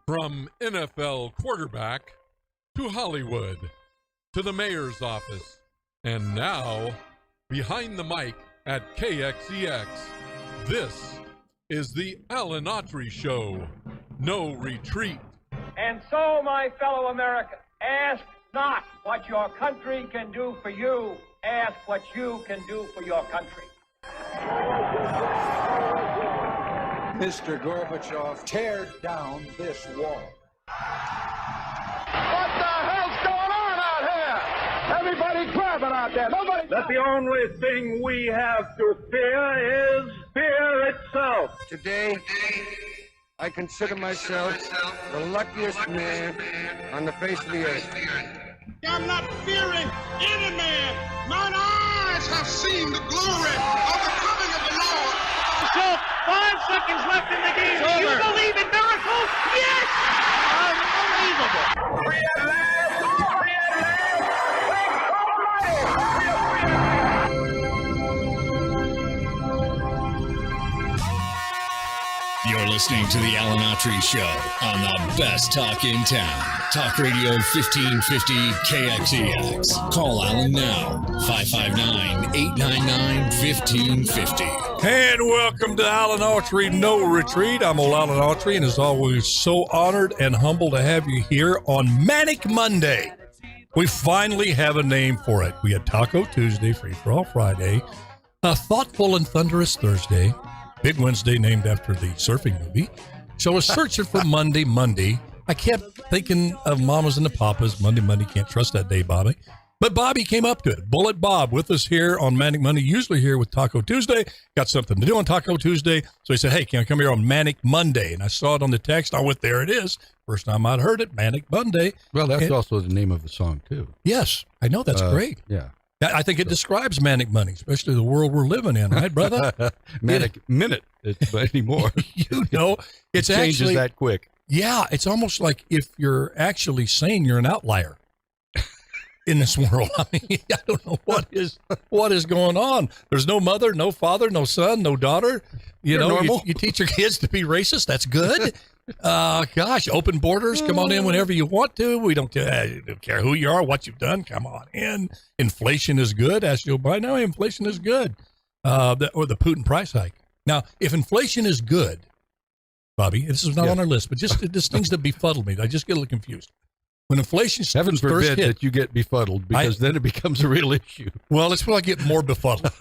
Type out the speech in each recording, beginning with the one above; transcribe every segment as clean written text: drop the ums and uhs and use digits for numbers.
From NFL quarterback to Hollywood to the mayor's office, and now behind the mic at KXEX, this is the Autry Show. No retreat. And so, my fellow Americans, ask not what your country can do for you, ask what you can do for your country. Mr. Gorbachev, tear down this wall. What the hell's going on out here? Everybody clapping out there. Nobody. That the only thing we have to fear is fear itself. Today, I consider myself the luckiest man on the face of the earth. I'm not fearing any man. Mine eyes have seen the glory of the coming of the Lord. So, 5 seconds left in the game. Do you believe in miracles? Yes! Unbelievable. Free at last! Free at last! Thanks almighty! You're listening to the Autry Show on the best talk in town. Talk Radio 1550 KXEX. Call Alan now, 559-899-1550. And welcome to Alan Autry No Retreat. I'm old Alan Autry, and as always, so honored and humbled to have you here on Manic Monday. We finally have a name for it. We had Taco Tuesday, Free for All Friday, a Thoughtful and Thunderous Thursday, Big Wednesday named after the surfing movie. So I was searching for Monday. I kept thinking of Mamas and the Papas. Monday, can't trust that day, Bobby. But Bobby came up to it. Bullet Bob with us here on Manic Monday, usually here with Taco Tuesday. Got something to do on Taco Tuesday. So he said, hey, can I come here on Manic Monday? And I saw it on the text. I went, there it is. First time I'd heard it, Manic Monday. Well, that's also the name of the song, too. Yes, I know. That's great. Yeah. I think it describes Manic Monday, especially the world we're living in, right, brother? Manic Minute, but anymore. You know, it's it changes actually that quick. Yeah, it's almost like if you're actually sane, you're an outlier in this world. I mean, I don't know what is going on. There's no mother, no father, no son, no daughter. You teach your kids to be racist. That's good. Gosh, open borders. Come on in whenever you want to. We don't care who you are, what you've done. Come on in. Inflation is good. Ask Joe Biden. No, inflation is good. Or the Putin price hike. Now, if inflation is good, Bobby, this is not on our list, but just things that befuddle me. I just get a little confused. When inflation Heaven forbid that you get befuddled, because then it becomes a real issue. Well, it's when I get more befuddled.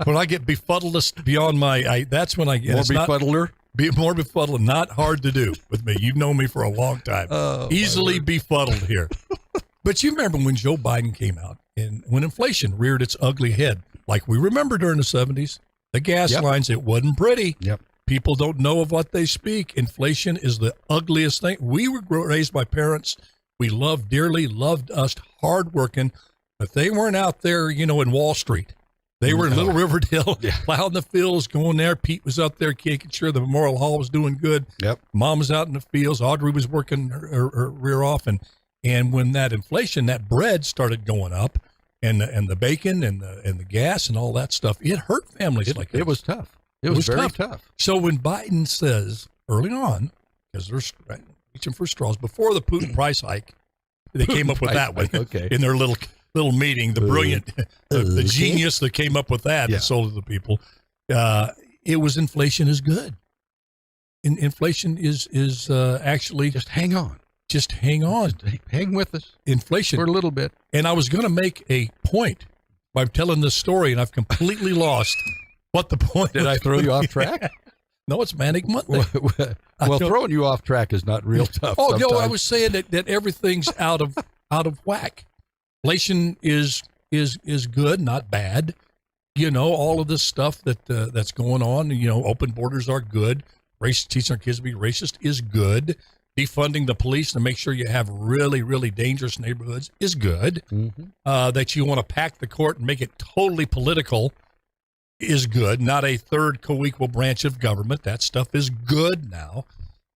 When I get befuddled beyond that's when I get more befuddler. More befuddled, not hard to do with me. You've known me for a long time. Easily befuddled here. But you remember when Joe Biden came out and when inflation reared its ugly head, like we remember during the 70s, the gas lines, it wasn't pretty. Yep. People don't know of what they speak. Inflation is the ugliest thing. We were raised by parents we loved dearly, loved us, hardworking, but they weren't out there, in Wall Street. They were in Little Riverdale, plowing the fields, going there. Pete was out there making sure the Memorial Hall was doing good. Yep. Mom was out in the fields. Audrey was working her rear off. And when that inflation, that bread started going up, and the bacon and the gas and all that stuff, it hurt families like that. It was tough. It was very tough. So when Biden says early on, because they're reaching for straws, before the Putin price hike, they came up with that one in their little meeting, the brilliant, the genius that came up with that and sold it to the people. It was inflation is good. Inflation is actually... Just hang on. Just hang on. Just hang with us. Inflation. For a little bit. And I was going to make a point by telling this story, and I've completely lost what the point Did I throw you off track? No, it's Manic Monday. Well, throwing you off track is not real tough. Oh, sometimes. No, I was saying that everything's out of whack. Inflation is good, not bad. All of this stuff that's going on. Open borders are good. Teaching our kids to be racist is good. Defunding the police to make sure you have really, really dangerous neighborhoods is good. Mm-hmm. That you want to pack the court and make it totally political is good. Not a third co-equal branch of government. That stuff is good now.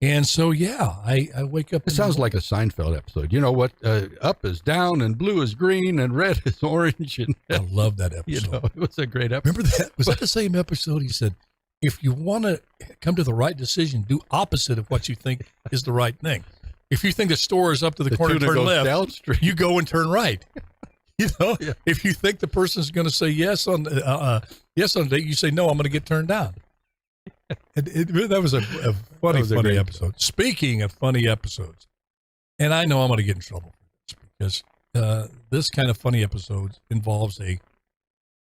And so, yeah, I wake up. It sounds like a Seinfeld episode. You know what? Up is down and blue is green and red is orange. And, I love that episode. You know, it was a great episode. Remember that? Was that the same episode? He said, if you want to come to the right decision, do opposite of what you think is the right thing. If you think the store is up to the corner, tuna turn goes left, downstream. you go and turn right. You know, if you think the person's going to say yes on the date, you say, no, I'm going to get turned down. That was a funny episode. Speaking of funny episodes, and I know I'm going to get in trouble for this because this kind of funny episode involves a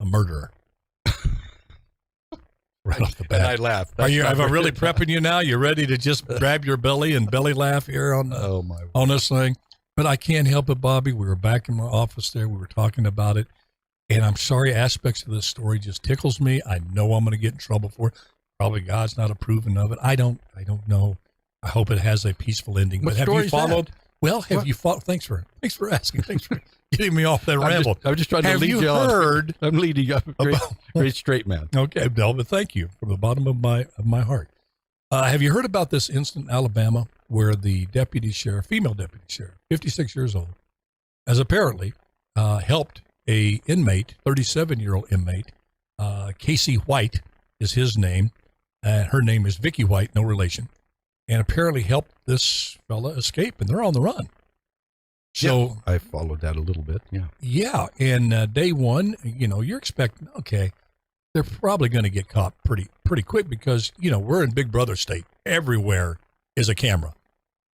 murderer. Right off the bat. And I laugh. Am I really prepping you now? You ready to just grab your belly and belly laugh here on this thing? But I can't help it, Bobby. We were back in my office there. We were talking about it. And I'm sorry, aspects of this story just tickles me. I know I'm going to get in trouble for it. Probably God's not approving of it. I don't know. I hope it has a peaceful ending. What but have you followed? That? Well, have you followed? Thanks for asking. Thanks for getting me off that ramble. I'm just trying to lead you on. Heard? I'm leading you up. Great straight man. Okay, Del, but thank you from the bottom of my heart. Have you heard about this incident in Alabama where the female deputy sheriff, 56 years old, has apparently helped a inmate, 37-year-old inmate, Casey White is his name. Her name is Vicky White, no relation, and apparently helped this fella escape, and they're on the run. So I followed that a little bit. Yeah, and day one, you're expecting, okay, they're probably going to get caught pretty quick because, we're in Big Brother state. Everywhere is a camera.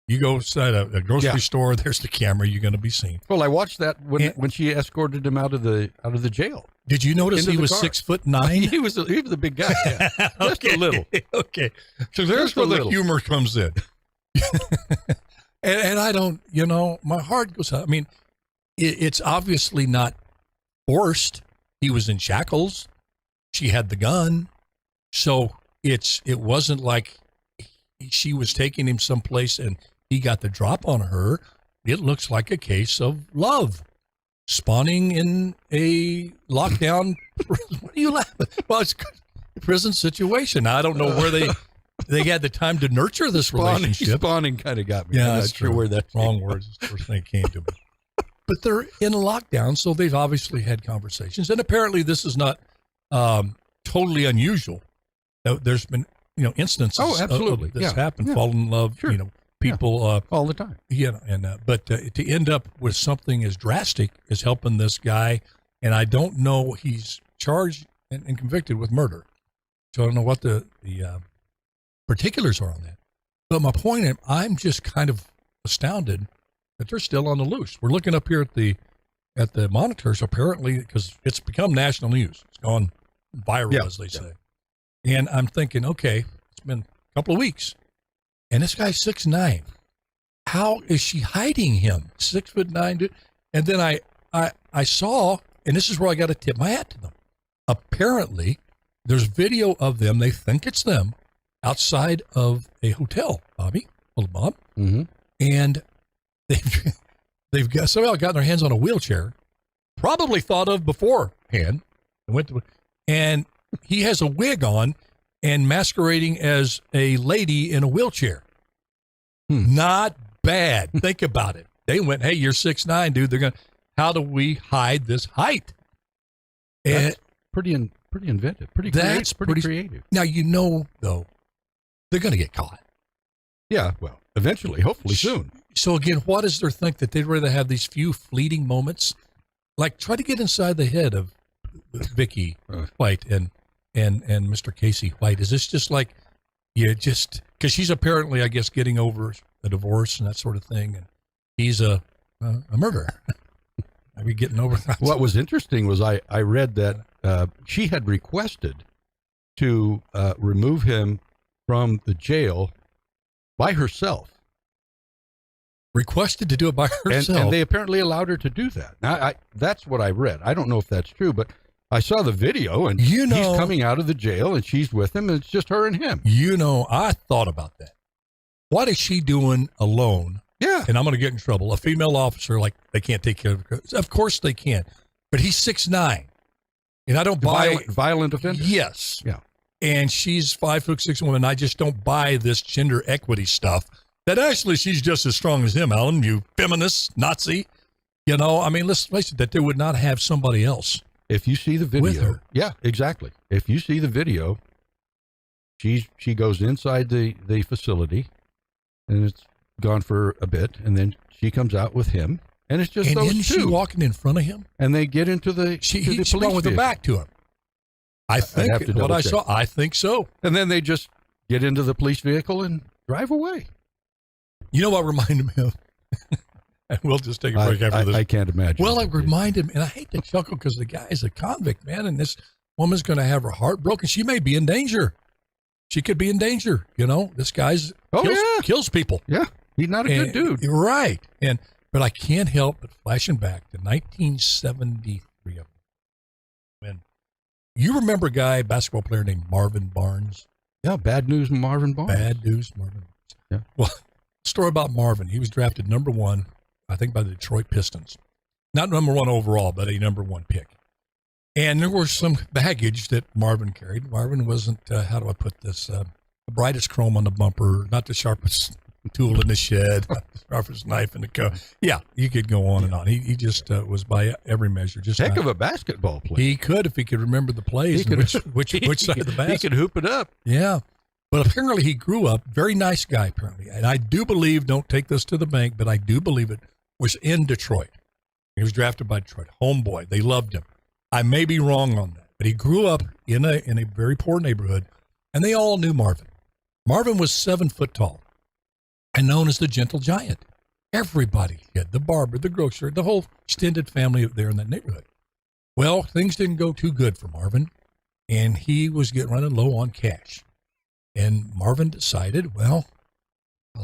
You go inside a grocery store, there's the camera. You're going to be seen. Well, I watched that when she escorted him out of the jail. Did you notice he was 6'9"? He was a big guy. Yeah. Just a little. Okay. So there's where the humor comes in. and I don't, my heart goes out. I mean, it's obviously not forced. He was in shackles. She had the gun. So it wasn't like she was taking him someplace and he got the drop on her. It looks like a case of love spawning in a lockdown. What are you laughing? Well, it's a prison situation. I don't know where they had the time to nurture this relationship. Spawning kind of got me. Yeah, I'm that's not sure true. where that wrong words is the first thing that came to me. But they're in lockdown, so they've obviously had conversations. And apparently this is not totally unusual. There's been, instances absolutely. of this happen, fall in love, Sure. People all the time. But to end up with something as drastic as helping this guy, and I don't know, he's charged and convicted with murder. So I don't know what the particulars are on that. But my point, I'm just kind of astounded that they're still on the loose. We're looking up here at the monitors, apparently, because it's become national news. It's gone viral, as they say. And I'm thinking, okay, it's been a couple of weeks, and this guy's 6'9". How is she hiding him? 6'9", dude. And then I saw, and this is where I got to tip my hat to them. Apparently, there's video of them. They think it's them outside of a hotel, Bobby, little Bob, and they've somehow gotten their hands on a wheelchair, probably thought of beforehand, and he has a wig on and masquerading as a lady in a wheelchair. Not bad. Think about it. They went, hey, you're 6'9", dude. How do we hide this height? And that's pretty inventive. Pretty creative. Now, though, they're going to get caught. Yeah, well, eventually, hopefully soon. So again, what is their think that they'd rather have these few fleeting moments? Like, try to get inside the head of Vicky White and Mr. Casey White. Is this just like, because she's apparently, I guess, getting over a divorce and that sort of thing, and he's a murderer. Are we getting over that? What was interesting was I read that she had requested to remove him from the jail by herself. Requested to do it by herself. And they apparently allowed her to do that. Now, that's what I read. I don't know if that's true, but I saw the video, and he's coming out of the jail, and she's with him, and it's just her and him. I thought about that. What is she doing alone? Yeah. And I'm going to get in trouble. A female officer, like, they can't take care of her. Of course they can. But he's 6'9". And I don't buy... Violent offender? Yes. Yeah. and she's 5'6" woman. I just don't buy this gender equity stuff. That actually she's just as strong as him, Alan. You feminist, Nazi. You know, I mean, let's face it, that they would not have somebody else. If you see the video, with her. Yeah, exactly. If you see the video, she goes inside the facility, and it's gone for a bit, and then she comes out with him, and it's just those two. Isn't she walking in front of him? And they get into the She's going with her back to him. I think what I saw. I think so. And then they just get into the police vehicle and drive away. You know what reminded me of? And we'll just take a break after this. I can't imagine. Well, it reminded me, and I hate to chuckle because the guy's a convict, man, and this woman's going to have her heart broken. She may be in danger. She could be in danger. You know, this guy's kills people. Yeah, he's not a good dude. Right. But I can't help but flashing back to 1973. When you remember a guy, basketball player named Marvin Barnes? Yeah, Bad News Marvin Barnes. Bad News Marvin Barnes. Yeah. Well, story about Marvin. He was drafted number 1, I think, by the Detroit Pistons. Not number 1 overall, but a number 1 pick. And there was some baggage that Marvin carried. Marvin wasn't, how do I put this, the brightest chrome on the bumper, not the sharpest tool in the shed, not the sharpest knife in the coat. Yeah, you could go on and on. He just was by every measure. Just heck of a basketball player. He could if he could remember the plays and which side of the basket. He could hoop it up. Yeah. But apparently he grew up, very nice guy apparently. And I do believe, don't take this to the bank, but I do believe it was in Detroit. He was drafted by Detroit. Homeboy. They loved him. I may be wrong on that, but he grew up in a very poor neighborhood, and they all knew Marvin. Marvin was 7 foot tall and known as the Gentle Giant. Everybody had the barber, the grocer, the whole extended family there in that neighborhood. Well, things didn't go too good for Marvin, and he was running low on cash. And Marvin decided, well,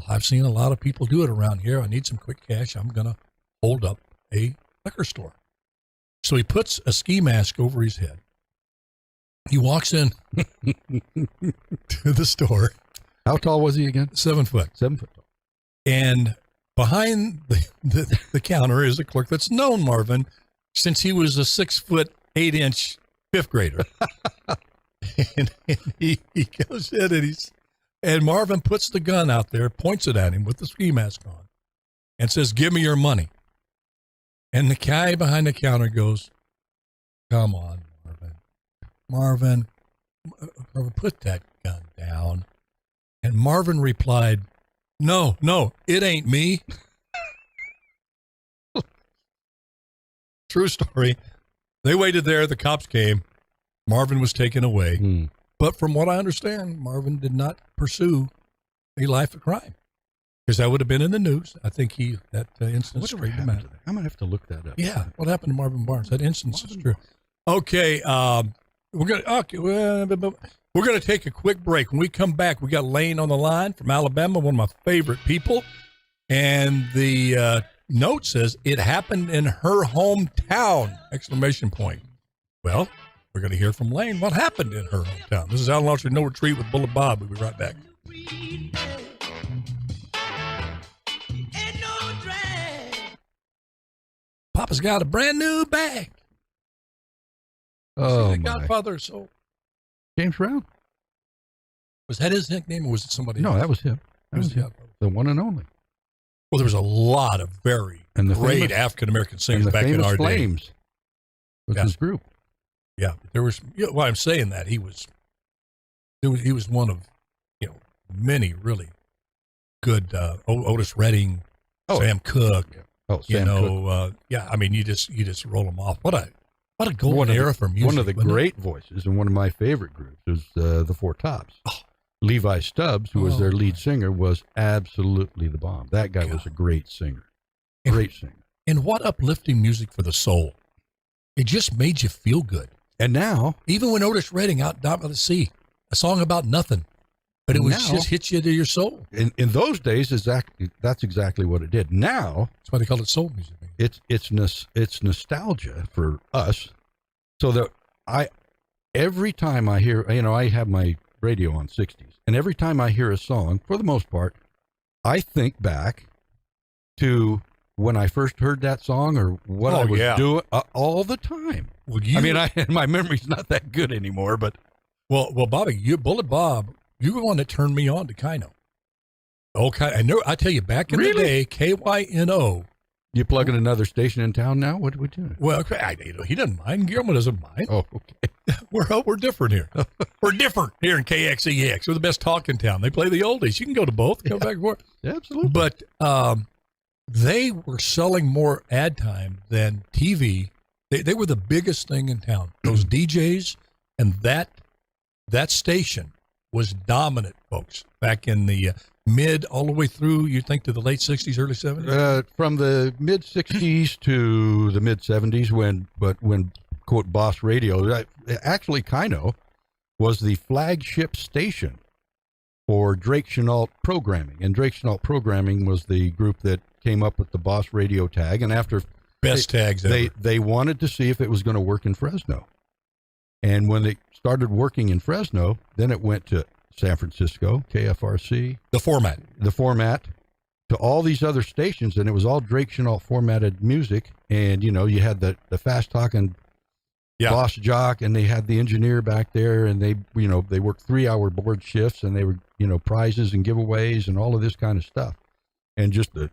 I've seen a lot of people do it around here. I need some quick cash. I'm going to hold up a liquor store. So he puts a ski mask over his head. He walks in to the store. How tall was he again? 7 foot. 7 foot tall. And behind the counter is a clerk that's known Marvin since he was a 6 foot 8 inch fifth grader. and he goes in and Marvin puts the gun out there, points it at him with the ski mask on, and says, "Give me your money." And the guy behind the counter goes, "Come on, Marvin, put that gun down." And Marvin replied, No, it ain't me." True story. They waited there. The cops came. Marvin was taken away. But from what I understand, Marvin did not pursue a life of crime. Because that would have been in the news. I think that instance straightened him out. I'm going to have to look that up. Yeah, what happened to Marvin Barnes? That instance is true. Okay, we're going to take a quick break. When we come back, we got Lane on the line from Alabama, one of my favorite people. And the note says, "It happened in her hometown!" Exclamation point. Well, we're going to hear from Lane what happened in her hometown. This is Alan Autry, No Retreat with Bullet Bob. We'll be right back. Papa's got a brand new bag. Oh, the my. Godfather of Soul. James Brown. Was that his nickname, or was it somebody else? No, that was him. That was him. The one and only. Well, there was a lot of very great African-American singers back in our Flames day. Was his group. Yeah, there was. Well, I'm saying that he was one of many really good Otis Redding, Sam Cooke. Yeah. Oh, Sam Cooke. I mean, you just roll them off. What a golden era for music. One of the great voices and one of my favorite groups was the Four Tops. Oh. Levi Stubbs, who was their lead singer, was absolutely the bomb. That guy was a great singer. Great singer. And what uplifting music for the soul. It just made you feel good. And now, even when Otis Redding out by the sea, a song about nothing, but it was just hits you to your soul. In those days, that's exactly what it did. Now, that's why they call it soul music. It's nostalgia for us. So that every time I hear, I have my radio on 60s, and every time I hear a song, for the most part, I think back to when I first heard that song or what I was doing all the time. My memory's not that good anymore, but Well, Bobby, Bullet Bob, you were the one that turned me on to Kino. Okay, I tell you, back in the day, KYNO. You plugging another station in town now? What are we doing? Well, he doesn't mind. Guillermo doesn't mind. Oh, okay. We're different here. We're different here in KXEX. We're the best talk in town. They play the oldies. You can go to both. Go back and forth. Yeah, absolutely. But they were selling more ad time than TV. They were the biggest thing in town. Those DJs and that station was dominant, folks, back in the mid all the way through, you think, to the late 60s, early 70s? From the mid 60s to the mid 70s when quote Boss Radio, actually Kino was the flagship station for Drake Chenault Programming, and Drake Chenault Programming was the group that came up with the Boss Radio tag, and after tags ever. They wanted to see if it was going to work in Fresno. And when they started working in Fresno, then it went to San Francisco, KFRC. The format to all these other stations, and it was all Drake Chenault formatted music. And, you had the fast-talking boss jock, and they had the engineer back there, and they worked 3-hour board shifts, and they were, prizes and giveaways and all of this kind of stuff. And just the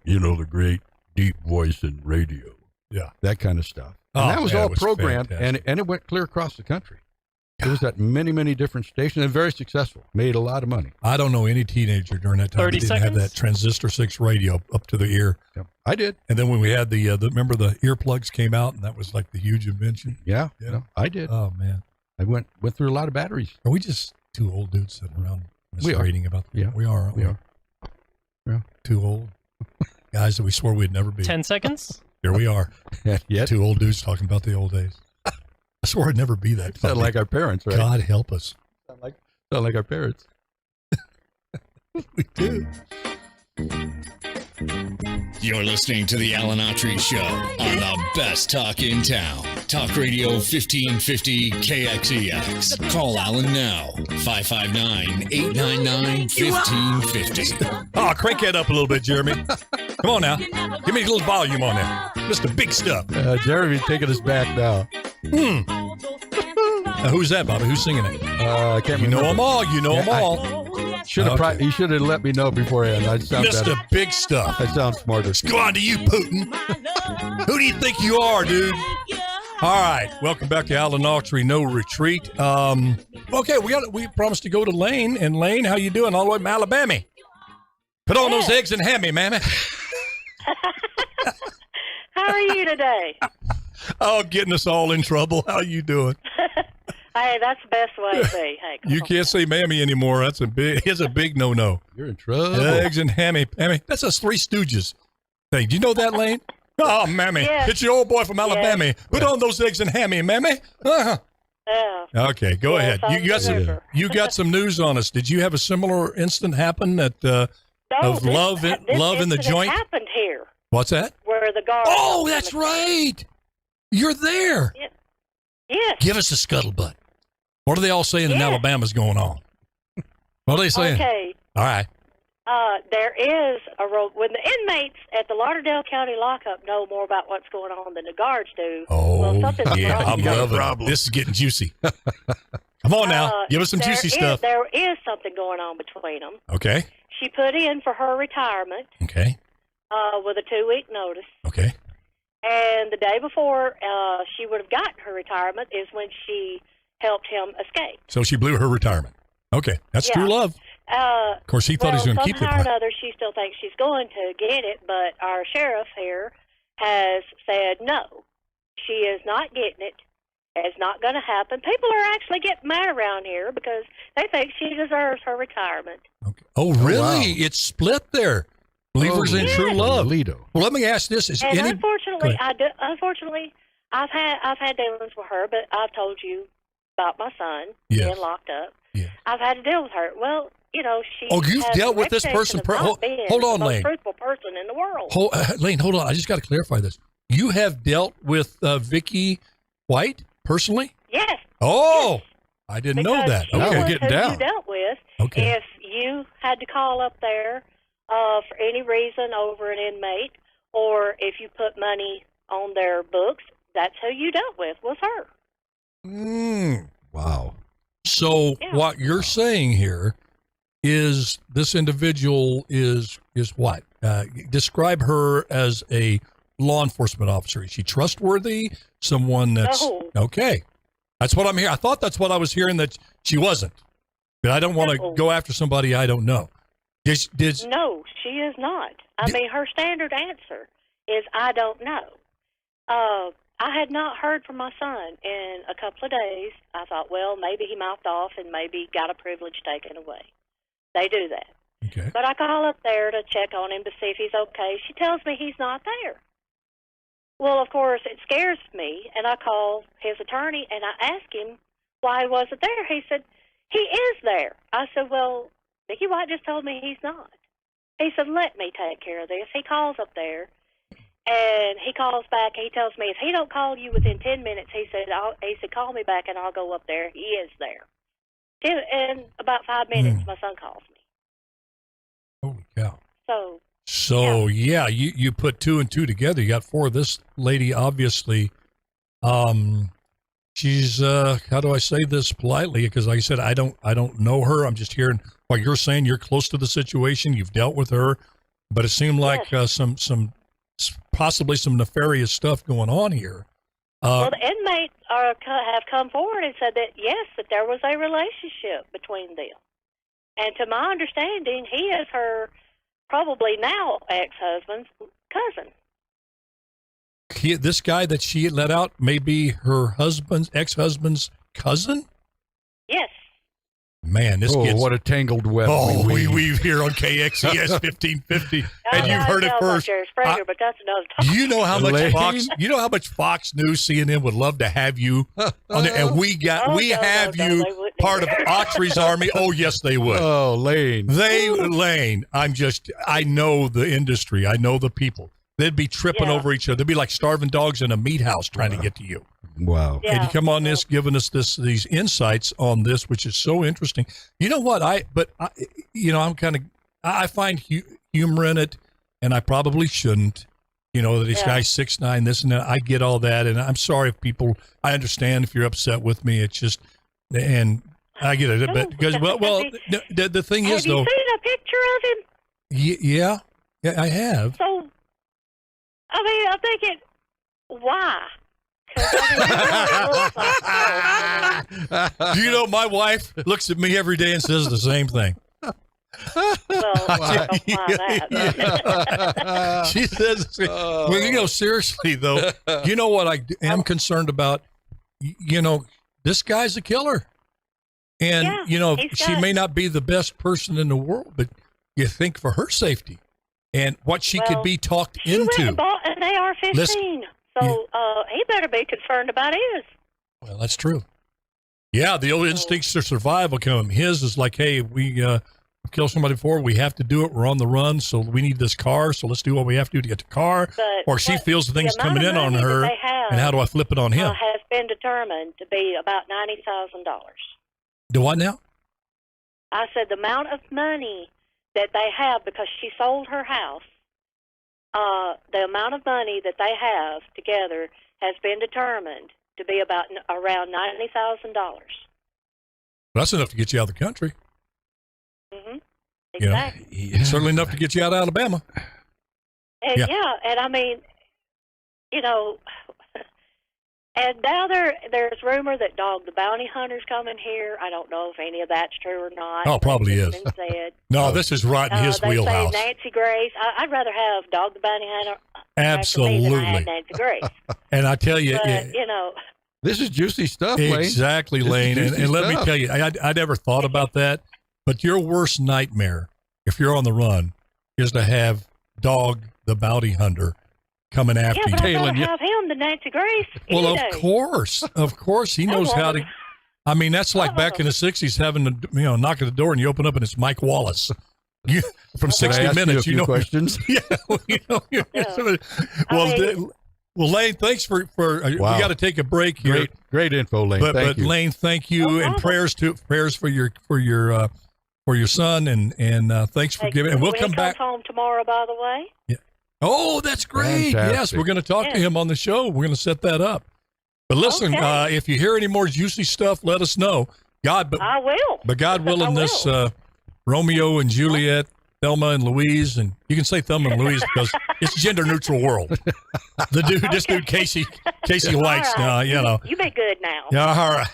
great deep voice in radio. Yeah. That kind of stuff. And that was all programmed, and it went clear across the country. It was at many, many different stations, and very successful. Made a lot of money. I don't know any teenager during that time that didn't have that transistor 6 radio up to the ear. Yeah, I did. And then when we had remember the earplugs came out, and that was like the huge invention. Yeah, I did. Oh man, I went through a lot of batteries. Are we just two old dudes sitting around misreading about them? Yeah, we are. Aren't we? Are. Yeah, too old guys that we swore we'd never be. 10 seconds. Here we are. Yeah, two old dudes talking about the old days. I swore I'd never be that. Sound like our parents, right? God help us. Sound like our parents. We do. You're listening to the Alan Autry Show on the best talk in town. Talk Radio 1550 KXEX. Call Alan now. 559-899-1550. Oh, crank that up a little bit, Jeremy. Come on now. Give me a little volume on that. Mr. Big Stuff. Jeremy's taking us back now. Who's that, Bobby? Who's singing it? I can't remember. You know them all. You know them all. He should have let me know beforehand. I'd sound Mr. better. Big Stuff. I sound smarter. Let's go on to you, Putin. Who do you think you are, dude? All right. Welcome back to Alan Autry No Retreat. Okay, we promised to go to Lane. And Lane, how you doing? All the way from Alabama. Put on those eggs and hammy, mammy. How are you today? Oh, getting us all in trouble. How you doing? Hey, that's the best way to be. Hey, you can't say mammy anymore. It's a big no-no. You're in trouble. Eggs and hammy. That's us Three Stooges. Hey, do you know that, Lane? Oh, mammy. Yes. It's your old boy from Alabama. Yes. Put on those eggs and hammy, mammy. Uh-huh. Yeah. Okay, go ahead. I You got some news on us. Did you have a similar incident happen of love in the joint? Happened here. What's that? Where the guard. Oh, that's right. You're there. Yes. Give us a scuttlebutt. What are they all saying in Alabama's going on? What are they saying? Okay. All right. There is when the inmates at the Lauderdale County lockup know more about what's going on than the guards do. Oh, something's yeah, wrong. I'm loving it. This is getting juicy. Come on now. Give us some juicy stuff. There is something going on between them. Okay. She put in for her retirement. Okay. With a 2-week notice. Okay. And the day before she would have gotten her retirement is when she helped him escape. So she blew her retirement. Okay. That's true love. Of course, he thought he was going to keep it. Somehow or another, she still thinks she's going to get it, but our sheriff here has said no. She is not getting it. It's not going to happen. People are actually getting mad around here because they think she deserves her retirement. Okay. Oh, really? Oh, wow. It's split there. Believers in true love. Lido. Well, let me ask this: Unfortunately, I've had dealings with her, but I've told you about my son being locked up. Yes. I've had to deal with her. Well, she. Oh, you've dealt with this person. Hold on, Lane. The most truthful person in the world. Lane, hold on. I just got to clarify this. You have dealt with Vicky White personally? Yes. Oh, yes. I didn't know that. Now Okay. we're getting down. You dealt with. Okay. If you had to call up there for any reason over an inmate, or if you put money on their books, that's who you dealt with, was her. Wow. So Yeah. what you're saying here is this individual is what? Describe her as a law enforcement officer. Is she trustworthy? Someone that's No. okay. That's what I'm hearing. I thought that's what I was hearing, that she wasn't. But I don't want to No. go after somebody I don't know. No, she is not. I mean, her standard answer is, I don't know. I had not heard from my son in a couple of days. I thought, well, maybe he mouthed off and maybe got a privilege taken away. They do that. Okay. But I call up there to check on him to see if he's okay. She tells me he's not there. Well, of course, it scares me, and I call his attorney, and I ask him why he wasn't there. He said, he is there. I said, well, Mickey White just told me he's not. He said, let me take care of this. He calls up there, and he calls back. He tells me if he don't call you within 10 minutes, he said, call me back, and I'll go up there. He is there. In about 5 minutes, my son calls me. Holy cow. So yeah, you put two and two together. You got four. This lady, obviously, she's, how do I say this politely? Because like I said, I don't know her. I'm just hearing what you're saying. You're close to the situation. You've dealt with her, but it seemed like possibly some nefarious stuff going on here. Well, the inmates have come forward and said that, yes, that there was a relationship between them. And to my understanding, he is her probably now ex-husband's cousin. This guy that she let out may be her ex-husband's cousin? Yes. Man, this gets... what a tangled web we weave here on KXES 1550, and you've heard it first. But that's another topic. You know how much Fox News, CNN would love to have you on there, and we have you part of Autry's army. Oh, yes, they would. Oh, Lane. Lane. I know the industry. I know the people. They'd be tripping over each other. They'd be like starving dogs in a meat house trying to get to you. Wow. And you come on this, giving us these insights on this, which is so interesting. You know what? I find humor in it, and I probably shouldn't. You know, this guy's 6'9", this and that. I get all that, and I'm sorry if people. I understand if you're upset with me. It's just, and I get it, but because the thing is though. Have you seen a picture of him? Yeah, I have. So, I mean, I'm thinking, why? Do you know my wife looks at me every day and says the same thing? She says, seriously though, you know what I am concerned about? You know, this guy's a killer. And, she may not be the best person in the world, but you think for her safety and what she could be talked into. She went and bought an AR-15. So he better be concerned about his. Well, that's true. Yeah, the old instincts to survival come. His is like, hey, we kill somebody before, we have to do it. We're on the run, so we need this car. So let's do what we have to do to get the car. Or she feels the thing's coming in on her, and how do I flip it on him? Has been determined to be about $90,000. Do what now? I said the amount of money that they have because she sold her house. The amount of money that they have together has been determined to be about around $90,000. That's enough to get you out of the country. Mm-hmm. Exactly. Certainly enough to get you out of Alabama. And and I mean, and now there's rumor that Dog the Bounty Hunter's coming here. I don't know if any of that's true or not. Oh, probably is. Been said. No, this is right in his wheelhouse. They say Nancy Grace. I'd rather have Dog the Bounty Hunter absolutely than I had Nancy Grace. And I tell you, but, this is juicy stuff, Lane. Exactly, Lane. And let me tell you, I never thought about that. But your worst nightmare, if you're on the run, is to have Dog the Bounty Hunter coming after you. Yeah, but I'd rather have him than Nancy Grace. Well, of course, he knows how to. I mean, that's like back in the '60s, having to, knock at the door and you open up and it's Mike Wallace. From 60 Minutes, questions. Yeah, well, Lane, thanks for we got to take a break here. Great info, Lane. But Lane, thank you, and prayers for your son, and thanks for giving. And we'll come back home tomorrow, by the way. Yeah. Oh, that's great. Fantastic. Yes, we're going to talk to him on the show. We're going to set that up. But listen, if you hear any more juicy stuff, let us know. I will. But God willing, this Romeo and Juliet, Thelma and Louise, and you can say Thelma and Louise because it's gender neutral world. This dude Casey White's right. now, you know. You be good now. Yeah, all right.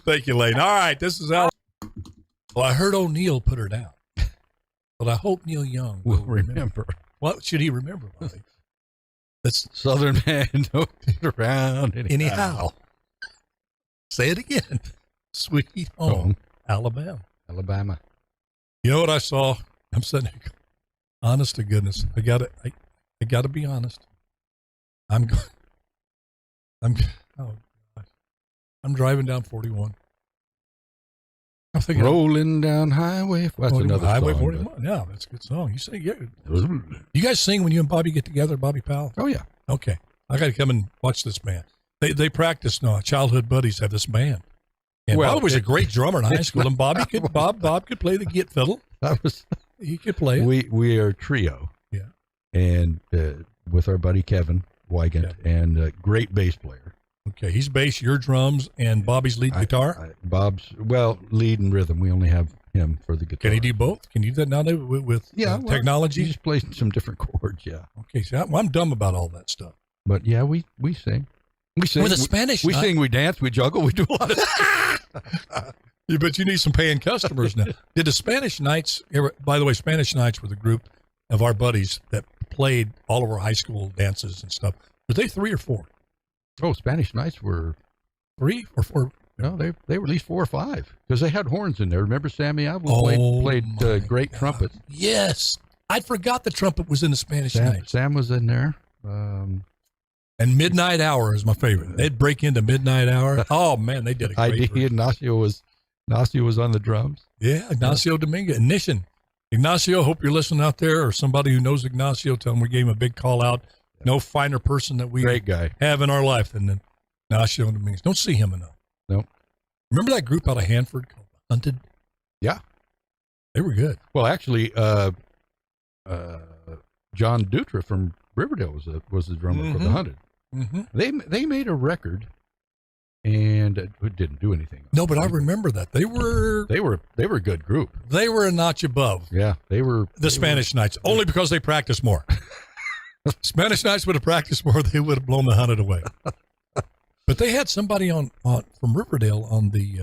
Thank you, Lane. All right, this is Al. Well, I heard O'Neill put her down, but I hope Neil Young will remember. What should he remember, Bobby? That's Southern man, don't get around anyhow. Say it again. Sweet home, Alabama. You know what I saw? I'm sitting there, honest to goodness. I gotta be honest. I'm driving down 41. I'm thinking rolling down highway. That's another Highway song, 41. Yeah, that's a good song. You say, yeah. You guys sing when you and Bobby get together, Bobby Powell? Oh yeah. Okay, I got to come and watch this band. They practice now. Childhood buddies have this band. And Bob was a great drummer in high school, and Bob could play the git fiddle. He could play it. We are a trio. Yeah. And with our buddy Kevin Wygant and a great bass player. Okay, he's bass, your drums, and Bobby's lead guitar? Bob's, lead and rhythm. We only have him for the guitar. Can he do both? Can you do that now with technology? He just plays some different chords, yeah. Okay, so I'm dumb about all that stuff. But yeah, we sing. We sing. With a Spanish we sing, we dance, we juggle, we do a lot of stuff. Yeah, but you need some paying customers now. Did the Spanish Nights ever, by the way, Spanish Nights were the group of our buddies that played all of our high school dances and stuff. Were they 3 or 4? Oh, Spanish Nights were 3 or 4? No, they were at least 4 or 5 because they had horns in there. Remember Sammy Avila played great trumpet. Yes. I forgot the trumpet was in the Spanish Nights. Sam was in there. And Midnight Hour is my favorite. They'd break into Midnight Hour. Oh, man, they did a great ID. Ignacio was on the drums. Yeah, Ignacio Dominguez. Ignacio, hope you're listening out there, or somebody who knows Ignacio, tell him we gave him a big call out. No finer person that we great guy have in our life than Ignacio Dominguez. Don't see him enough. No. Remember that group out of Hanford called Hunted? Yeah. They were good. Well, actually, John Dutra from Riverdale was the drummer for the Hunted. Mm-hmm. They made a record, and it didn't do anything. No, but I remember that they were a good group. They were a notch above. Yeah, they were the Spanish Nights only because they practiced more. Spanish Nights would have practiced more; they would have blown the Hunted away. But they had somebody on from Riverdale on the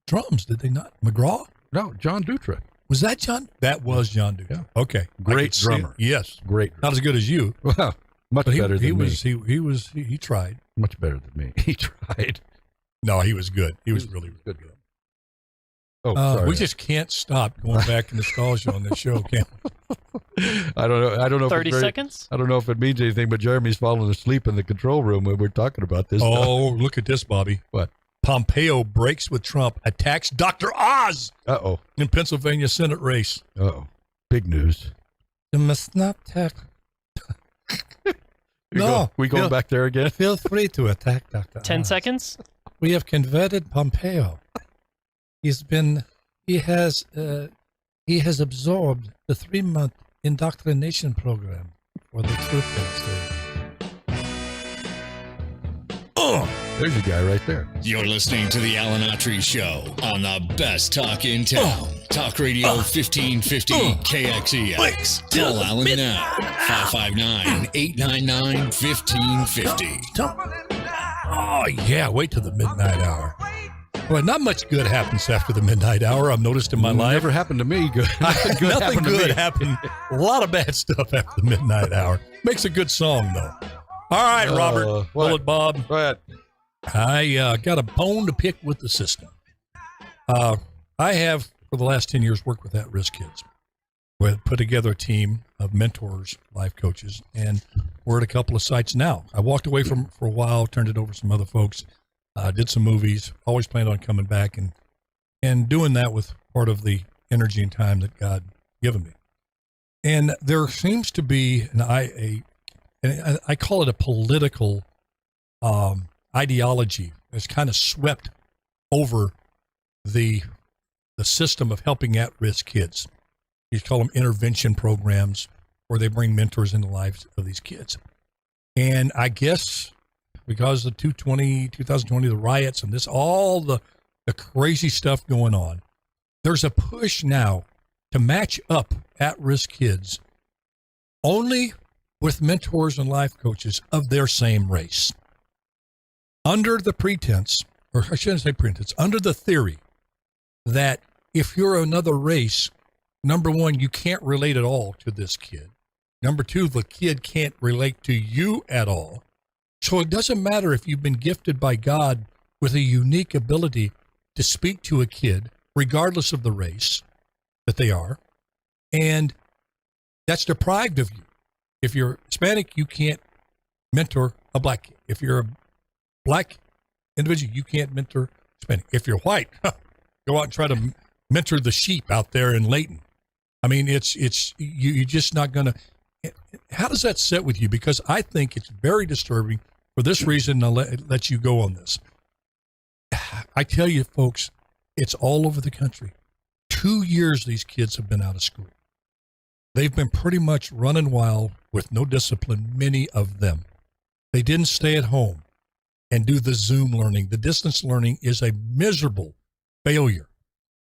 drums, did they not? McGraw? No, John Dutra. Was that John? That was John Dutra. Yeah. Okay, great drummer. Yes, great. Not as good as you. Well. Much better than me. He tried. Much better than me. He tried. No, he was good. He was really good. Oh, sorry. We just can't stop going back to nostalgia on this show, can we? I don't know. 30 seconds? I don't know if it means anything, but Jeremy's falling asleep in the control room when we're talking about this. Oh, look at this, Bobby. What? Pompeo breaks with Trump, attacks Dr. Oz. Uh-oh. In Pennsylvania Senate race. Uh-oh. Big news. You must not have... We going back there again? Feel free to attack Dr. 10 Oz. seconds? We have converted Pompeo. He has absorbed the 3-month indoctrination program for the Truth Ministry. There's a guy right there. You're listening to the Alan Autry Show on the best talk in town. Talk Radio 1550 KXEX. Call Alan now. 559-899-1550. Oh, yeah. Wait till the midnight hour. Well, not much good happens after the midnight hour, I've noticed in my life. Never happened to me. Nothing good happened. A lot of bad stuff after the midnight hour. Makes a good song, though. All right, Robert. Bullet Bob. What? I got a bone to pick with the system. I have, for the last 10 years, worked with at-risk kids. We put together a team of mentors, life coaches, and we're at a couple of sites now. I walked away from it for a while, turned it over to some other folks, did some movies, always planned on coming back and doing that with part of the energy and time that God given me. And there seems to be I call it a political ideology that's kind of swept over the system of helping at-risk kids. You call them intervention programs where they bring mentors in the lives of these kids. And I guess because of 2020, the riots and all the the crazy stuff going on, there's a push now to match up at-risk kids only with mentors and life coaches of their same race. Under the pretense, or I shouldn't say pretense, under the theory that if you're another race, number one, you can't relate at all to this kid. Number two, the kid can't relate to you at all. So it doesn't matter if you've been gifted by God with a unique ability to speak to a kid, regardless of the race that they are, and that's deprived of you. If you're Hispanic, you can't mentor a black kid. If you're a black individual, you can't mentor Hispanic. If you're white, go out and try to mentor the sheep out there in Layton. I mean, you're just not going to. How does that sit with you? Because I think it's very disturbing for this reason. I'll let you go on this. I tell you, folks, it's all over the country. 2 years these kids have been out of school. They've been pretty much running wild with no discipline, many of them. They didn't stay at home and do the Zoom learning. The distance learning is a miserable failure.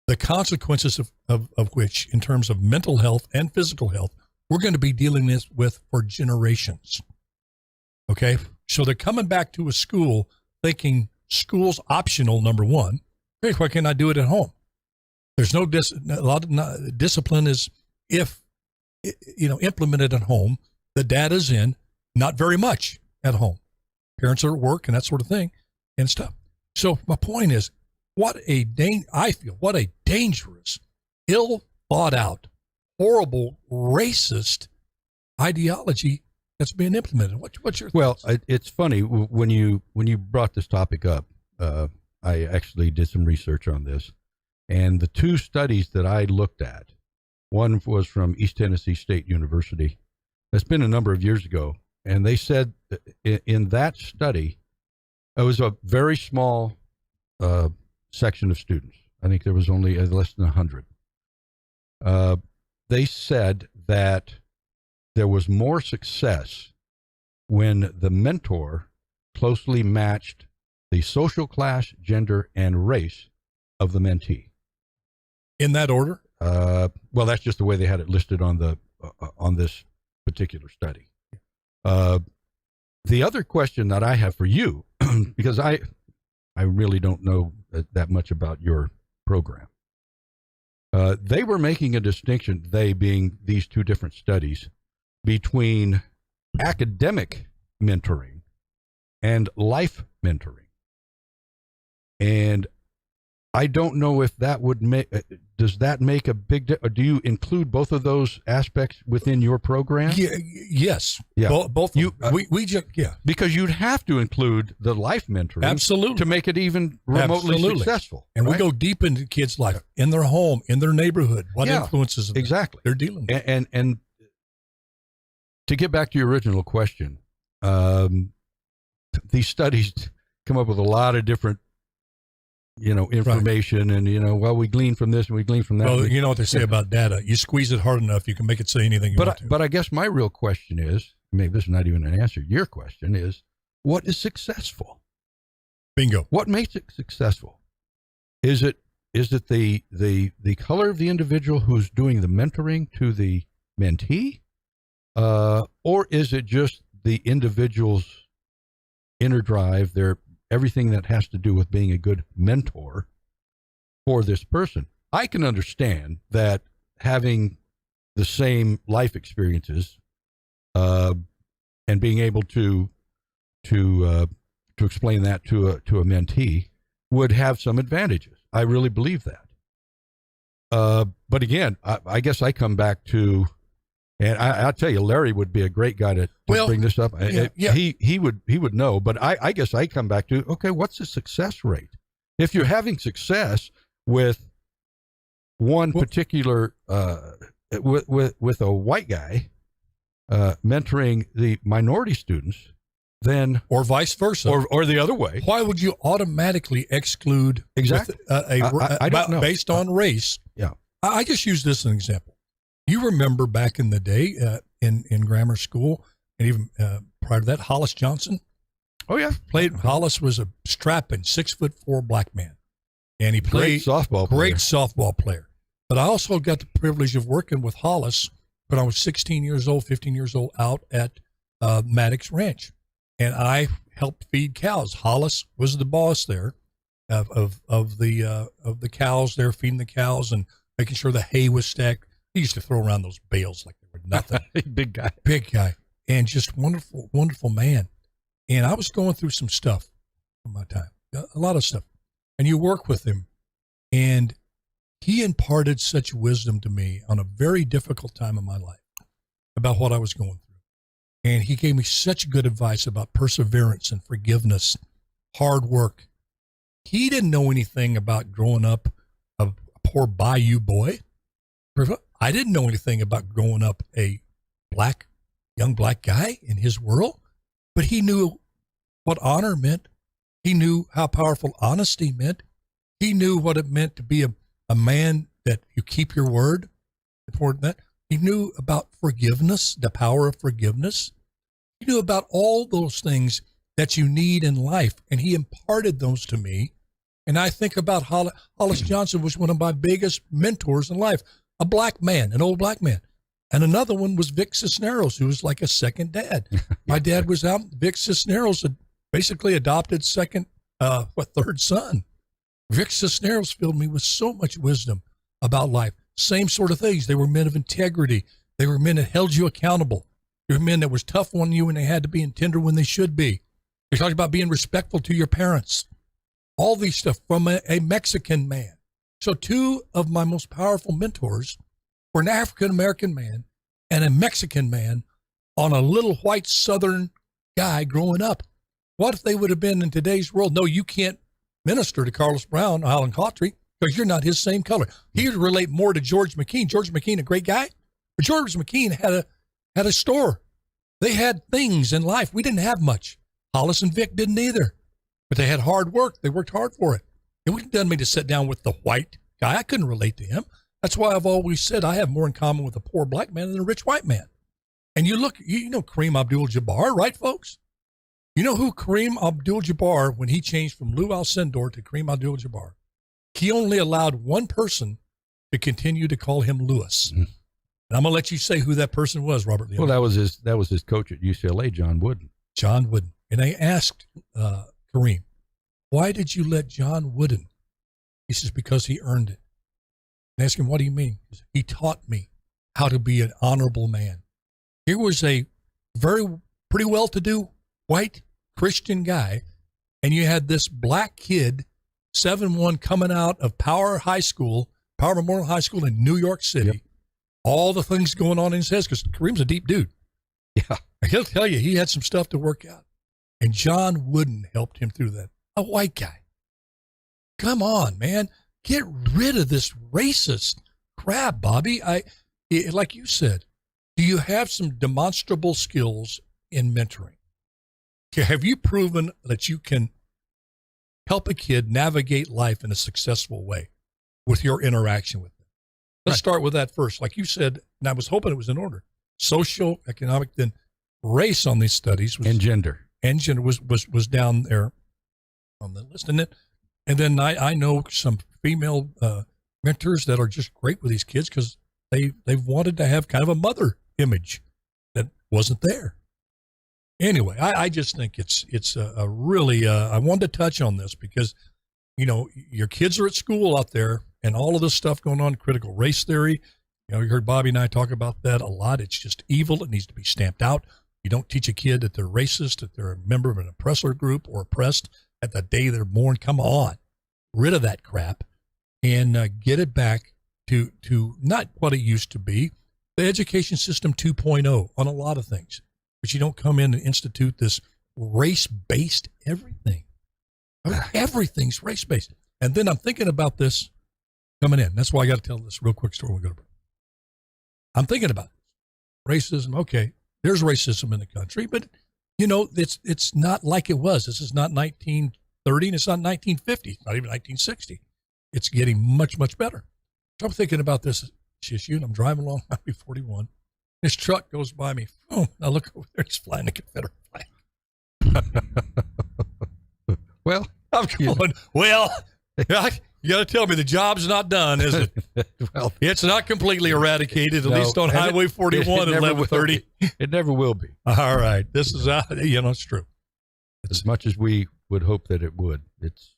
The consequences of which, in terms of mental health and physical health, we're going to be dealing with for generations. Okay? So they're coming back to a school thinking school's optional, number one. Hey, why can't I do it at home? There's a lot of discipline is, if implemented at home, the data's in, not very much at home. Parents are at work and that sort of thing and stuff. So my point is, what a dangerous, ill thought out, horrible, racist ideology that's being implemented. What's your thoughts? Well, it's funny when you brought this topic up. I actually did some research on this, and the two studies that I looked at, one was from East Tennessee State University. That's been a number of years ago, and they said in that study, it was a very small section of students. I think there was only less than 100. They said that there was more success when the mentor closely matched the social class, gender, and race of the mentee. In that order? Well, that's just the way they had it listed on this particular study. The other question that I have for you, because I really don't know that much about your program. They were making a distinction, they being these two different studies, between academic mentoring and life mentoring. And I don't know if that would make, does that make a big difference? Do you include both of those aspects within your program? Yes. Yeah. Both. We just, yeah. Because you'd have to include the life mentoring. Absolutely. To make it even remotely successful. And right? we go deep into kids' life, in their home, in their neighborhood, what influences exactly they're dealing with. And to get back to your original question, these studies come up with a lot of different information, right. And, we glean from this and we glean from that. Well, you know what they say about data. You squeeze it hard enough, you can make it say anything you want to. But I guess my real question is, maybe this is not even an answer. Your question is, what is successful? Bingo. What makes it successful? Is it the color of the individual who's doing the mentoring to the mentee? Or is it just the individual's inner drive, everything that has to do with being a good mentor for this person? I can understand that having the same life experiences and being able to explain that to a mentee would have some advantages. I really believe that. But again, I guess I come back to, and I'll tell you, Larry would be a great guy to bring this up. Yeah. He would know, but I guess I come back to, okay, what's the success rate? If you're having success with one particular, with a white guy mentoring the minority students, then, or vice versa, or the other way, why would you automatically exclude exactly I don't know, based on race? Yeah, I just use this as an example. You remember back in the day in grammar school, and even prior to that, Hollis Johnson. Oh yeah, Hollis was a strapping 6'4" black man. And he played great softball player. But I also got the privilege of working with Hollis when I was 16 years old, 15 years old, out at Maddox Ranch. And I helped feed cows. Hollis was the boss there of the cows there, feeding the cows and making sure the hay was stacked. He used to throw around those bales like they were nothing. Big guy. And just wonderful, wonderful man. And I was going through some stuff from my time, a lot of stuff. And you work with him, and he imparted such wisdom to me on a very difficult time in my life about what I was going through. And he gave me such good advice about perseverance and forgiveness, hard work. He didn't know anything about growing up a poor bayou boy. I didn't know anything about growing up a young black guy in his world, but he knew what honor meant. He knew how powerful honesty meant. He knew what it meant to be a man that you keep your word. Important that. He knew about forgiveness, the power of forgiveness. He knew about all those things that you need in life, and he imparted those to me. And I think about Hollis Johnson was one of my biggest mentors in life, a black man, an old black man. And another one was Vic Cisneros, who was like a second dad. My dad was out. Vic Cisneros had basically adopted third son. Vic Cisneros filled me with so much wisdom about life. Same sort of things. They were men of integrity. They were men that held you accountable. They were men that was tough on you when they had to be and tender when they should be. They talked about being respectful to your parents. All these stuff from a Mexican man. So two of my most powerful mentors were an African-American man and a Mexican man on a little white Southern guy growing up. What if they would have been in today's world? No, you can't minister to Carlos Brown, Alan Autry, because you're not his same color. He would relate more to George McKean. George McKean, a great guy, but George McKean had a store. They had things in life. We didn't have much. Hollis and Vic didn't either, but they had hard work. They worked hard for it. It wouldn't have done me to sit down with the white guy. I couldn't relate to him. That's why I've always said I have more in common with a poor black man than a rich white man. And you know Kareem Abdul-Jabbar, right, folks? You know who Kareem Abdul-Jabbar, when he changed from Lou Alcindor to Kareem Abdul-Jabbar, he only allowed one person to continue to call him Lewis. Mm-hmm. And I'm going to let you say who that person was, Robert Leon. Well, that was his coach at UCLA, John Wooden. John Wooden. And I asked Kareem, why did you let John Wooden? He says, because he earned it. And I asked him, what do you mean? He said, he taught me how to be an honorable man. Here was a pretty well-to-do white Christian guy, and you had this black kid, 7'1", coming out of Power Memorial High School in New York City. Yep. All the things going on in his head, because Kareem's a deep dude. Yeah. He'll tell you he had some stuff to work out. And John Wooden helped him through that. A white guy. Come on, man. Get rid of this racist crap, Bobby. Like you said, do you have some demonstrable skills in mentoring? Have you proven that you can help a kid navigate life in a successful way with your interaction with them? Let's start with that first. Like you said, and I was hoping it was in order. Social, economic, then race on these studies. And gender. And gender was down there on the list. And then I know some female mentors that are just great with these kids because they've wanted to have kind of a mother image that wasn't there. Anyway, I just think it's a really, I wanted to touch on this because, you know, your kids are at school out there and all of this stuff going on, critical race theory. You know, you heard Bobby and I talk about that a lot. It's just evil. It needs to be stamped out. You don't teach a kid that they're racist, that they're a member of an oppressor group or oppressed at the day they're born. Come on, rid of that crap and get it back to not what it used to be, the education system 2.0 on a lot of things. But you don't come in and institute this race-based everything. I mean, everything's race-based. And then I'm thinking about this coming in. That's why I got to tell this real quick story. We'll go to break. I'm thinking about it. Racism. Okay, there's racism in the country, but you know it's not like it was. This is not 1930, and it's not 1950, it's not even 1960. It's getting much, much better. So I'm thinking about this issue, and I'm driving along Highway 41. This truck goes by me. Oh, now look over there. He's flying the Confederate flag. Well, I'm going, well, You got to tell me the job's not done, is it? Well, it's not completely eradicated, at least on and Highway 41 at 11:30. It never will be. All right. This is, it's true. As much as we would hope that it would. It's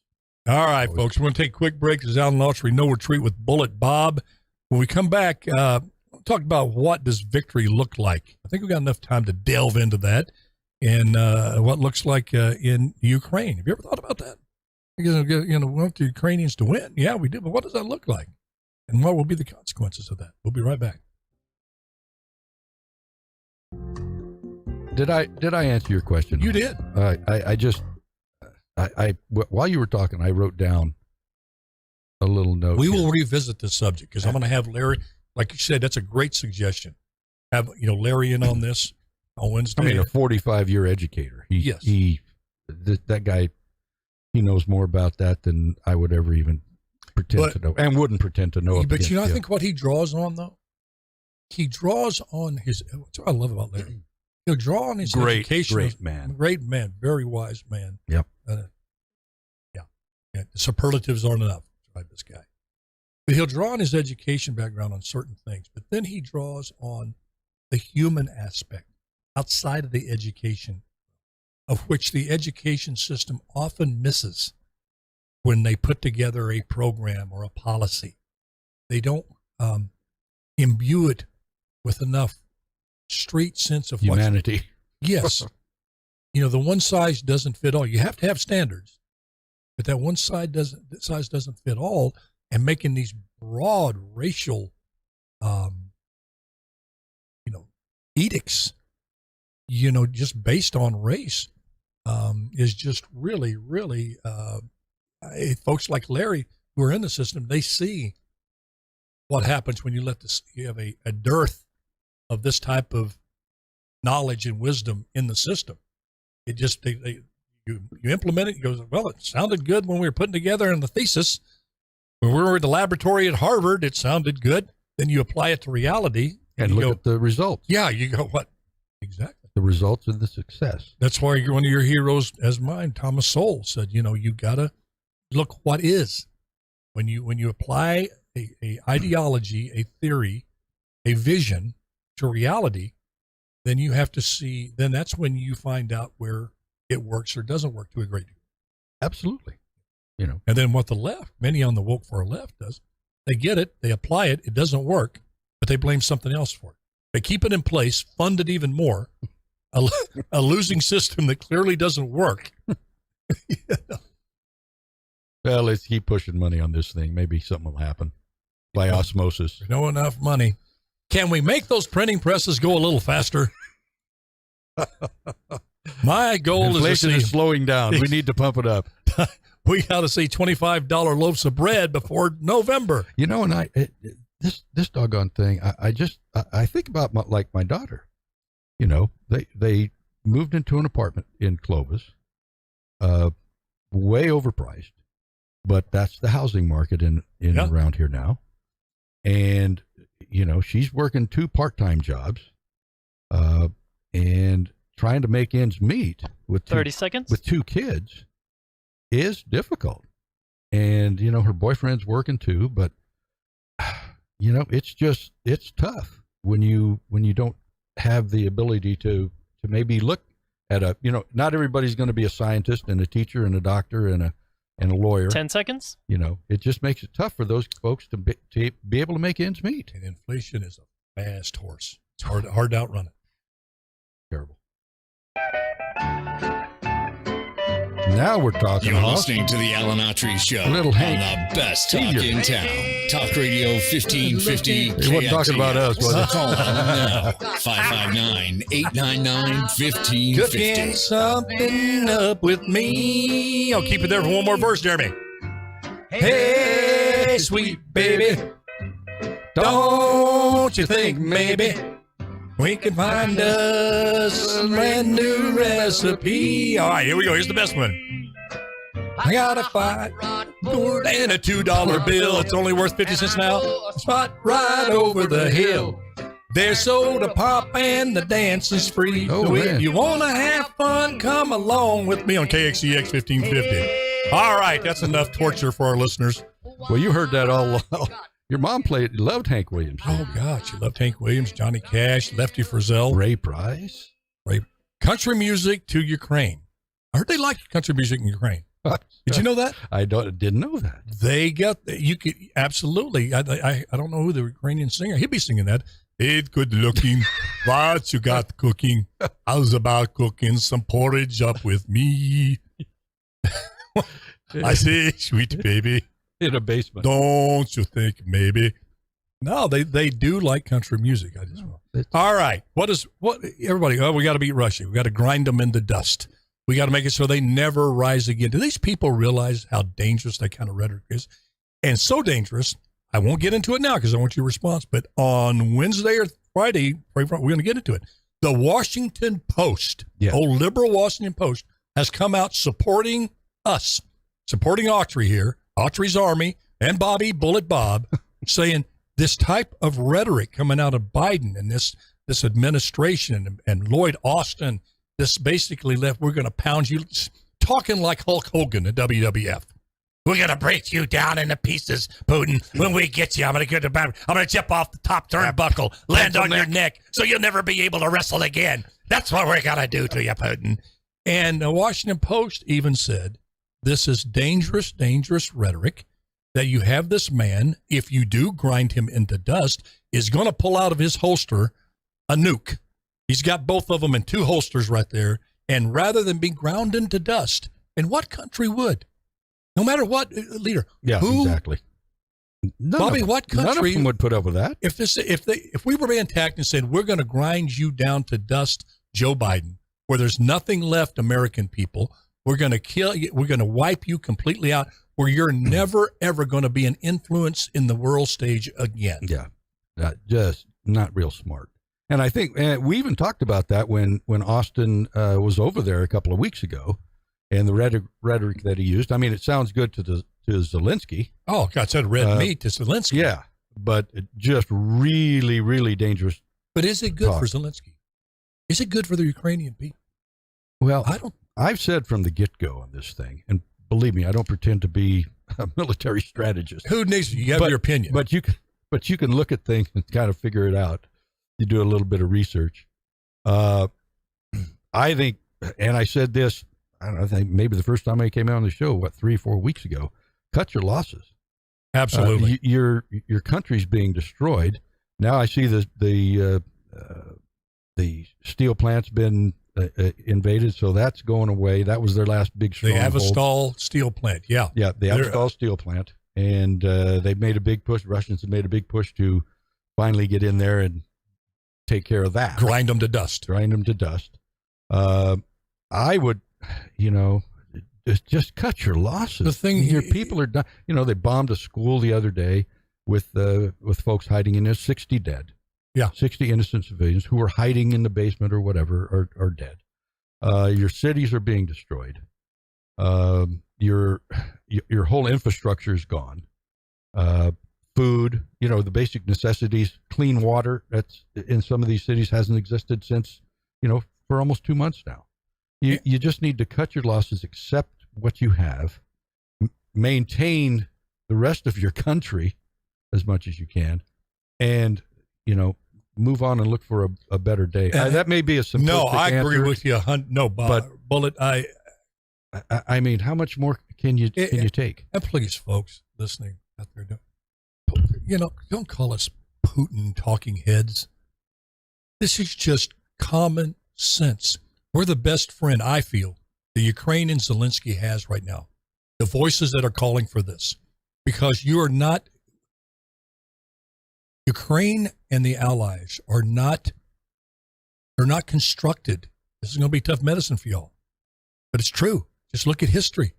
all right, folks. We're going to take a quick break. This is Alan Autry, No Retreat with Bullet Bob. When we come back, we'll talk about what does victory look like. I think we've got enough time to delve into that and what it looks like in Ukraine. Have you ever thought about that? Because, we want the Ukrainians to win. Yeah, we do. But what does that look like? And what will be the consequences of that? We'll be right back. Did I answer your question? You did. I while you were talking, I wrote down a little note. We will revisit this subject because I'm going to have Larry, like you said, that's a great suggestion. Have Larry in on this on Wednesday. I mean, a 45-year educator. Yes. That guy, he knows more about that than I would ever even pretend to know, and wouldn't pretend to know. But I think what he draws on, though, he draws on his. That's what I love about Larry. He'll draw on his education. Great man, very wise man. Yep. Yeah. Superlatives aren't enough to describe this guy. But he'll draw on his education background on certain things, but then he draws on the human aspect outside of the education, of which the education system often misses when they put together a program or a policy. They don't imbue it with enough street sense of humanity. Yes. The one size doesn't fit all. You have to have standards, but that one size doesn't fit all, and making these broad racial, edicts, just based on race, is just really, really, folks like Larry who are in the system, they see what happens when you have a dearth of this type of knowledge and wisdom in the system. It just, you implement it, it goes, well, it sounded good when we were putting together in the thesis. When we were in the laboratory at Harvard, it sounded good. Then you apply it to reality. And look at the results. Yeah, you go, what? Exactly. The results of the success. That's why one of your heroes, as mine, Thomas Sowell, said, you got to look what is. When you apply a ideology, a theory, a vision to reality, then you have to see, then that's when you find out where it works or doesn't work to a great degree. Absolutely. And then what the left, many on the woke for left does, they get it, they apply it, it doesn't work, but they blame something else for it. They keep it in place, fund it even more, a losing system that clearly doesn't work. Well, let's keep pushing money on this thing. Maybe something will happen by osmosis. There's no enough money. Can we make those printing presses go a little faster? My goal Inflation is slowing down. We need to pump it up. We got to see $25 loaves of bread before November. And this doggone thing, I think about my daughter. They moved into an apartment in Clovis, way overpriced, but that's the housing market in around here now. And she's working 2 part-time jobs, and trying to make ends meet with 30 seconds with 2 kids is difficult. And her boyfriend's working too, but it's tough when you don't have the ability to maybe look at not everybody's going to be a scientist and a teacher and a doctor and a lawyer. 10 seconds. It just makes it tough for those folks to be able to make ends meet. And inflation is a fast horse. It's hard to outrun it. Terrible. Now we're talking. You're listening to the Alan Autry Show on the best talk in town. Talk Radio 1550. He wasn't talking about us, was it? Call Alan now. 559-899-1550. Cooking something up with me. I'll keep it there for one more verse, Jeremy. Hey, sweet baby, don't you think maybe we can find us a brand new recipe? All right, here we go. Here's the best one. I got a $5 and a $2 bill. It's only worth 50 cents now. Spot right over the hill. There's soda pop and the dance is free. So if you want to have fun, come along with me on KXEX 1550. All right, that's enough torture for our listeners. Well, you heard that all along. Your mom loved Hank Williams. Oh, God. She loved Hank Williams, Johnny Cash, Lefty Frizzell. Ray Price. Country music to Ukraine. I heard they liked country music in Ukraine. Did you know that? I didn't know that. They got, you could, absolutely. I don't know who the Ukrainian singer, he'd be singing that. It's good looking. What you got cooking? I was about cooking some porridge up with me. I say, sweet baby. In a basement. Don't you think maybe? No, they do like country music. I just all right. What everybody? Oh, we got to beat Russia. We got to grind them into dust. We got to make it so they never rise again. Do these people realize how dangerous that kind of rhetoric is? And so dangerous. I won't get into it now because I want your response. But on Wednesday or Friday, we're going to get into it. The Washington Post, old liberal Washington Post, has come out supporting us, supporting Autry here. Autry's Army and Bobby Bullet Bob, saying this type of rhetoric coming out of Biden and this administration and Lloyd Austin, this basically left, we're going to pound you, talking like Hulk Hogan at WWF. We're going to break you down into pieces, Putin. When we get you, I'm going to jump off the top turnbuckle, land on your neck, so you'll never be able to wrestle again. That's what we're going to do to you, Putin. And the Washington Post even said, this is dangerous, dangerous rhetoric that you have this man, if you do grind him into dust, is going to pull out of his holster a nuke. He's got both of them in two holsters right there. And rather than being ground into dust, and what country would? No matter what leader. Yeah, exactly. Bobby, what country? None of them would put up with that. If we were being attacked and said, we're going to grind you down to dust, Joe Biden, where there's nothing left, American people, we're going to kill you. We're going to wipe you completely out where you're never, ever going to be an influence in the world stage again. Yeah. Just not real smart. And I think we even talked about that when Austin was over there a couple of weeks ago and the rhetoric that he used. I mean, it sounds good to Zelensky. Oh, God, it said red meat to Zelensky. Yeah. But just really, really dangerous. But is it good for Zelensky? Is it good for the Ukrainian people? Well, I've said from the get-go on this thing, and believe me, I don't pretend to be a military strategist. Who needs you? You have your opinion. But you can look at things and kind of figure it out. You do a little bit of research. I think, and I said this, I don't know, I think maybe the first time I came out on the show, 3-4 weeks ago, cut your losses. Absolutely. Your country's being destroyed. Now I see the steel plant's been invaded, so that's going away. That was their last big stronghold. The Avastal steel plant, yeah. Yeah, the Avastal steel plant. And they've made a big push. Russians have made a big push to finally get in there and take care of that. Grind them to dust. I would, just cut your losses. The thing, your people are done. They bombed a school the other day with folks hiding in there. 60 dead. Yeah, 60 innocent civilians who were hiding in the basement or whatever are dead. Your cities are being destroyed. Your whole infrastructure is gone. Food, the basic necessities, clean water. That's in some of these cities hasn't existed since for almost 2 months now. You just need to cut your losses, accept what you have, maintain the rest of your country as much as you can, and move on and look for a better day. That may be a simplistic No, I agree answer, with you. No, Bob, Bullet. I mean, how much more can you take? And please, folks listening out there, don't call us Putin talking heads. This is just common sense. We're the best friend, I feel, the Ukrainian Zelensky has right now. The voices that are calling for this, because you are not. Ukraine and the allies are not constructed. This is going to be tough medicine for y'all, but it's true. Just look at history.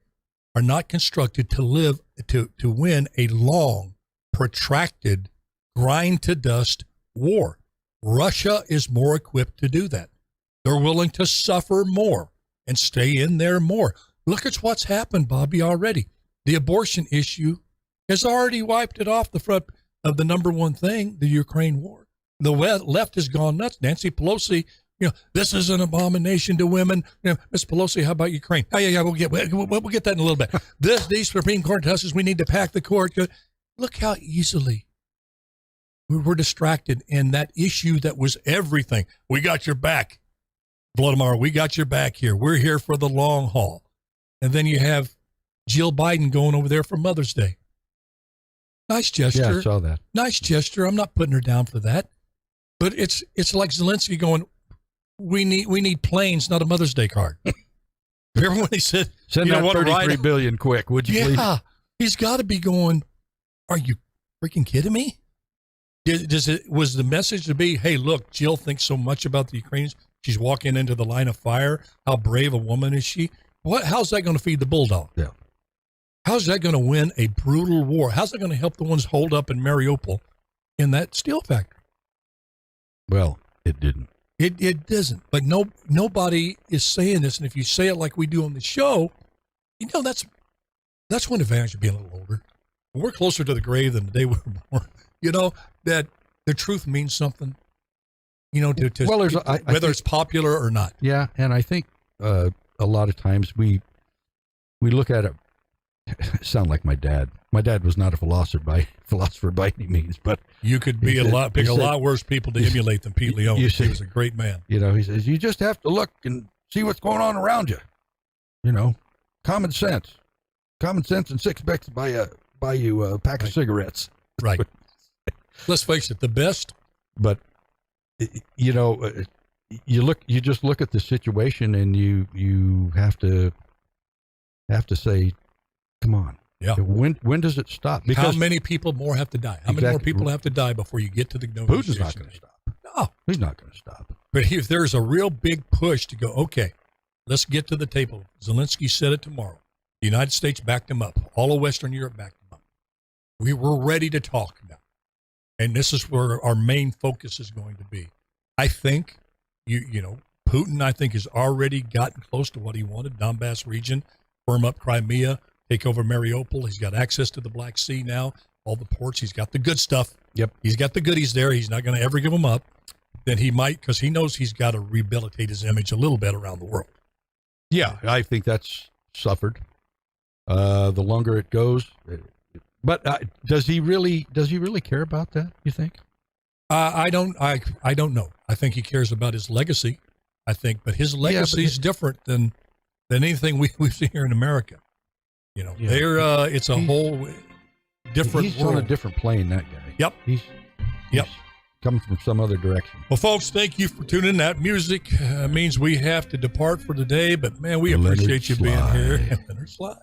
Are not constructed to live to win a long, protracted, grind to dust war. Russia is more equipped to do that. They're willing to suffer more and stay in there more. Look at what's happened, Bobby, already. The abortion issue has already wiped it off the front of the number one thing, the Ukraine war. The left has gone nuts. Nancy Pelosi this is an abomination to women. Ms. Pelosi, how about Ukraine? Oh, yeah, we'll get that in a little bit. These Supreme Court justices, we need to pack the court. Look how easily we're distracted in that issue that was everything. We got your back, Vladimir. We got your back here. We're here for the long haul. And then you have Jill Biden going over there for Mother's Day. Nice gesture. Yeah, I saw that. Nice gesture. I'm not putting her down for that. But it's like Zelensky going, we need planes, not a Mother's Day card. Remember when he said, send that $33 billion quick, would you please? Yeah, he's got to be going, are you freaking kidding me? Was the message to be, hey, look, Jill thinks so much about the Ukrainians. She's walking into the line of fire. How brave a woman is she? How's that going to feed the bulldog? Yeah. How's that going to win a brutal war? How's that going to help the ones holed up in Mariupol in that steel factory? Well, it didn't. It doesn't. But nobody is saying this. And if you say it like we do on the show, that's one advantage of being a little older. When we're closer to the grave than the day we were born, that the truth means something, whether it's popular or not. Yeah, and I think a lot of times we look at it, sound like my dad. My dad was not a philosopher by any means, but you could be a lot worse people to emulate than Pete Leone. He was a great man. He says, you just have to look and see what's going on around you. Common sense and $6 buy you a pack of cigarettes. Right. Let's face it, the best. But you just look at the situation and you have to say, come on. Yeah. When does it stop? Because how many people more have to die? How many more people have to die before you get to the negotiation? Putin's not going to stop. No, he's not going to stop. But if there's a real big push to go, okay, let's get to the table. Zelensky said it tomorrow. The United States backed him up. All of Western Europe backed him up. We were ready to talk now. And this is where our main focus is going to be. I think, Putin, I think, has already gotten close to what he wanted. Donbass region, firm up Crimea, take over Mariupol. He's got access to the Black Sea now, all the ports. He's got the good stuff. Yep. He's got the goodies there. He's not going to ever give them up. Then he might, because he knows he's got to rehabilitate his image a little bit around the world. Yeah, I think that's suffered. The longer it goes, but does he really care about that? You think? I don't know. I think he cares about his legacy. I think, but his legacy is different than anything we've seen here in America. It's a whole different He's world. on a different plane, that guy. Yep. He's coming from some other direction. Well, folks, thank you for tuning in. That music means we have to depart for today, but man, we appreciate you being here. Leonard Slide.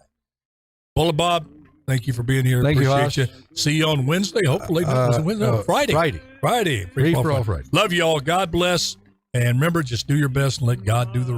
Bullet Bob, thank you for being here. Thank appreciate you. See you on Wednesday. Hopefully, Friday. Friday. Free for all Friday. Friday. Love you all. God bless. And remember, just do your best and let God do the rest.